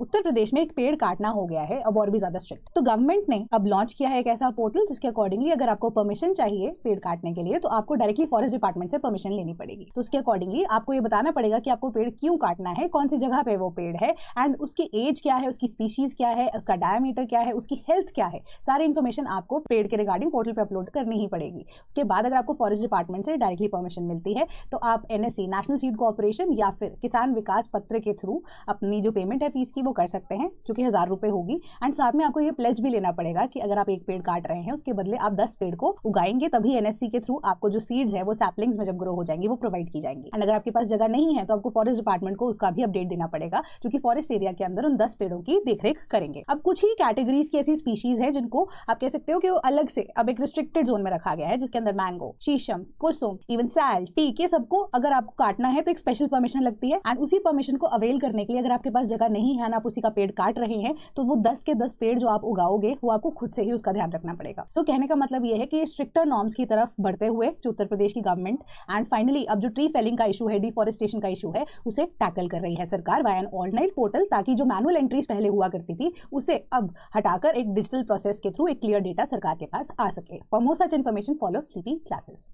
उत्तर प्रदेश में एक पेड़ काटना हो गया है अब और भी ज्यादा स्ट्रिक्ट। तो गवर्नमेंट ने अब लॉन्च किया है एक ऐसा पोर्टल जिसके अकॉर्डिंगली अगर आपको परमिशन चाहिए पेड़ काटने के लिए तो आपको डायरेक्टली फॉरेस्ट डिपार्टमेंट से परमिशन लेनी पड़ेगी। तो उसके अकॉर्डिंगली आपको ये बताना पड़ेगा कि आपको पेड़ क्यों काटना है, कौन सी जगह पे वो पेड़ है, एंड उसकी एज क्या है, उसकी स्पीशीज क्या है, उसका डायमीटर क्या है, उसकी हेल्थ क्या है, सारी इन्फॉर्मेशन आपको पेड़ के रिगार्डिंग पोर्टल पे अपलोड करनी ही पड़ेगी। उसके बाद अगर आपको फॉरेस्ट डिपार्टमेंट से डायरेक्टली परमिशन मिलती है तो आप NSC नेशनल सीड कॉर्पोरेशन या फिर किसान विकास पत्र के थ्रू अपनी जो पेमेंट है फीस की वो कर सकते हैं, जो कि 1000 रुपए होगी। एंड साथ में आपको ये प्लेज भी लेना पड़ेगा कि अगर आप एक पेड़ काट रहे हैं उसके बदले आप 10 पेड़ को उगाएंगे, तभी NSC के थ्रू आपको जो सीड्स है वो सैपलिंग्स में जब ग्रो हो जाएंगी वो प्रोवाइड की जाएंगी। एंड अगर आपके पास जगह नहीं है तो आपको फॉरेस्ट डिपार्टमेंट को उसका भी अपडेट देना पड़ेगा, जो कि फॉरेस्ट एरिया के अंदर उन 10 पेड़ों की देखरेख करेंगे। अब कुछ ही कैटेगरीज की ऐसी स्पीशीज है जिनको आप कह सकते हो कि वो अलग से अब एक रिस्ट्रिक्टेड जोन में रखा गया है, जिसके अंदर मैंगो, शीशम, कुसुम, इवन सैल, टीक, ये सबको अगर आपको काटना है तो एक स्पेशल परमिशन लगती है। एंड उसी परमिशन को अवेल करने के लिए अगर आपके पास जगह नहीं है, आप उसी का पेड़ काट रहे हैं, तो वो 10 के 10 पेड़ जो आप उगाओगे वो आपको खुद से ही उसका ध्यान रखना पड़ेगा। सो कहने का मतलब ये है कि स्ट्रिक्टर नॉर्म्स की तरफ बढ़ते हुए जो उत्तर प्रदेश की गवर्नमेंट एंड फाइनली अब जो ट्री फेलिंग का इशू है, डिफॉरेस्टेशन का इशू है, उसे टैकल कर रही है सरकार वाया एन ऑनलाइन पोर्टल, ताकि जो मैनुअल एंट्रीज पहले हुआ करती थी उसे अब हटाकर एक डिजिटल प्रोसेस के थ्रू एक क्लियर डेटा सरकार के पास आ सके। For more such information follow sleepy classes.